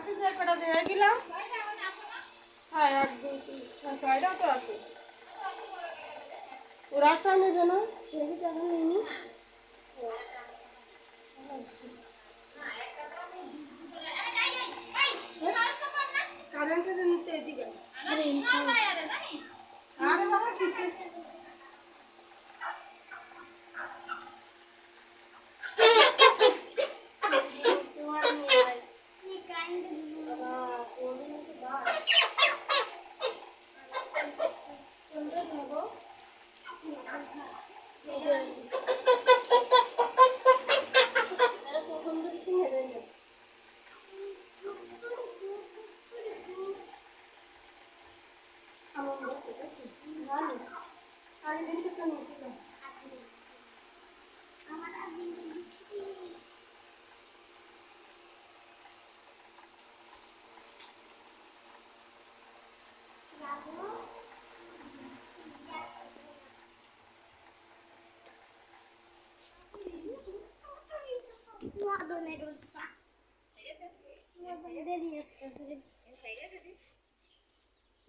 পিছে কটা দিয়ে গেলাম। হ্যাঁ 1 2 3 6টা তো আছে। ওরা একটা নেবে না সেই টাকা নেয়নি। কারেন্টের নিতে এদিকে আরে বাবা কিসে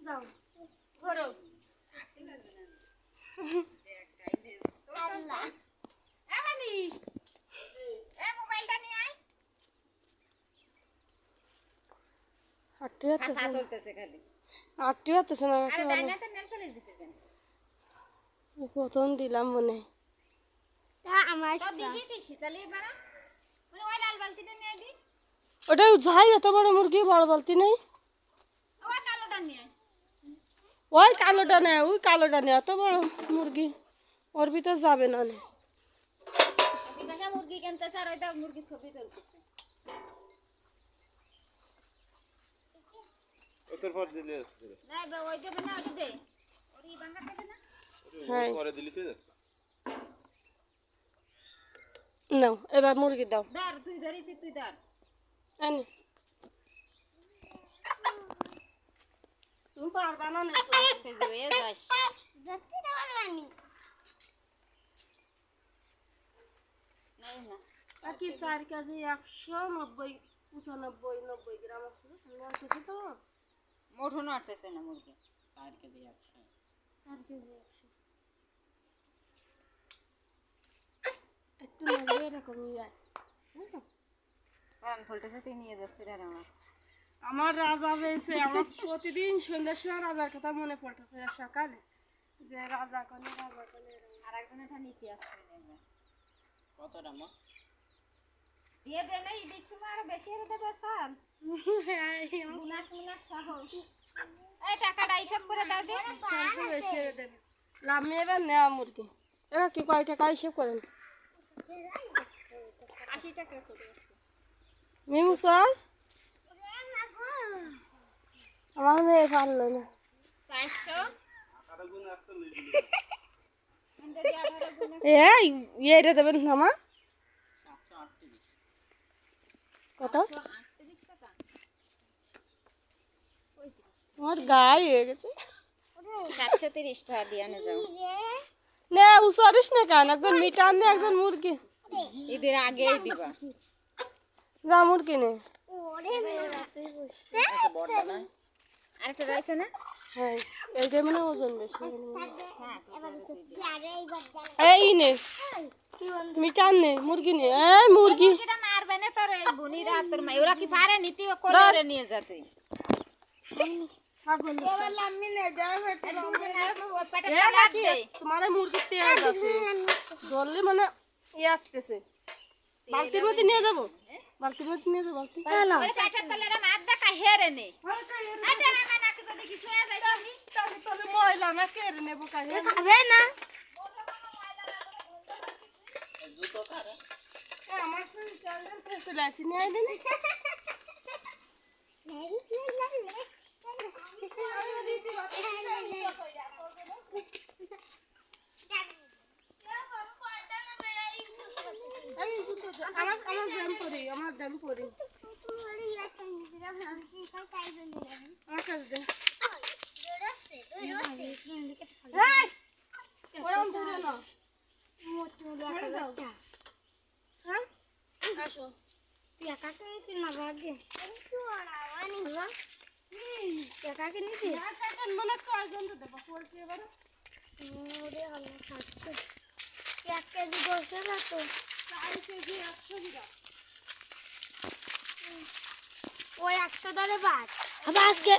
যাও ঘরে প্রথম দিলাম মনে ওটা যাই এত বড় মুরগি বড় বালতি নেই ওই কালোটা নেই ওই কালোটা নেই এত বড় মুরগি ওর ভিতর যাবে না মুরগি কিনতেছে আর ওইটা মুরগি ছবি তুলতেছে ওতর পর দিলে আছে না বে ওই দেবে না ওই দে ওই ভাঙা দেবে না হ্যাঁ পরে দিলি তো যাচ্ছে নাও এবার মুরগি দাও ধর তুই ধরিস তুই ধর আনি তুমি পারবা না না তুই যাস যাচ্ছি না পারবানি নাই না বাকি 4 কেজি 190 95 90 গ্রাম আছে সম্মান কিছু তো মোঠো নাড়তেছে না মুরগি 4 কেজি 100 4 কেজি 100 একটু লাগবে এরকম ইয়ার কারণ ফলতেছে তুই নিয়ে যাচ্ছিস আর আমার রাজা বেঁচে আমার প্রতিদিন সন্ধ্যার সময় রাজার কথা মনে পড়তেছে সকালে যে রাজা কোনে আর একজন এটা নিতে আসছে কতটা মা দিয়ে দে না এই সময় আর বেশি হয়ে যাবে স্যার মুনাস সহ এই টাকাটা হিসাব করে দাও দে বেশি হয়ে দেবে লাভ এবার নেওয়া মুরগি এবার কি কয় টাকা হিসাব করেন 80 টাকা করে মিমু স্যার আমার মেয়ে পারলো না 400 এই ইয়েটা দেবেন না মা কত তোমার গায়ে হয়ে গেছে 430 টাকা দিয়ে আনে যাও না উসরিস না কেন একজন মিটার নে একজন মুরগি ঈদের আগেই দিবা যা মুরগি নে আরেকটা রয়েছে না হ্যাঁ এইটা মানে ওজন বেশি এই নে মিটার নে মুরগি নে এই মুরগি এটা মারবে না তোর এই বুনিরা তোর মা ওরা কি পারে নিতে কোলে নিয়ে যেতে এবার লাম্মি নে যাও তোমার মুরগি তেল আছে ধরলে মানে আসতেছে বালতির মধ্যে নিয়ে যাবো বালতির মধ্যে নিয়ে যাবো বালতি না ওই পেটের তলেরা মাছ দেখা হেরে নে আরে না না কি তো কিছু হয়ে যায় তাহলে ময়লা না কেড়ে নেবো কাজে খাবে না জুতো কারে আমার সঙ্গে চালজন ফেসলে আসি নিয়ে আইলেন আমার দাম পড়ি আমার কাছে দে ওরম ধরে না মোট আসো টাকা কিনেছি না ভাগ্যে টাকা কিনেছি মানে কয়জন তো দেবো পোলট্রি এবারে ওরে আল্লাহ খাচ্ছে 1 কেজি বসে না তো 4 কেজি 100 গ্রাম ওই 100 দরে বাদ আবার আজকে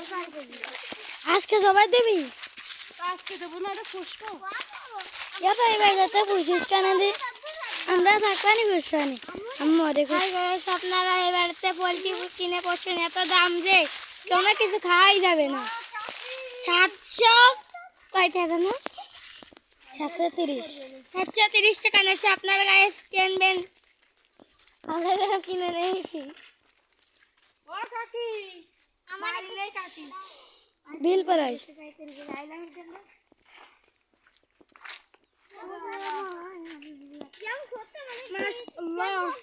4 কেজি আজকে সবাই দিবি আজকে দেবো না এটা খুশবো এবার এবার যাতে বুঝিস কেন দি আমরা থাকবানি বুঝবানি আমি মরে হাই গাইস আপনারা এই বাড়িতে পোলট্রি কিনে বসেন এত দাম যে কেউ না কিছু খাওয়াই যাবে না 700 কয় টাকা না 730 730 টাকা নিচ্ছে আপনারা গাইস কিনবেন আমরা কিনে নিয়েছি ও কাকি আমার নেই কাকি বিল পড়াই মাস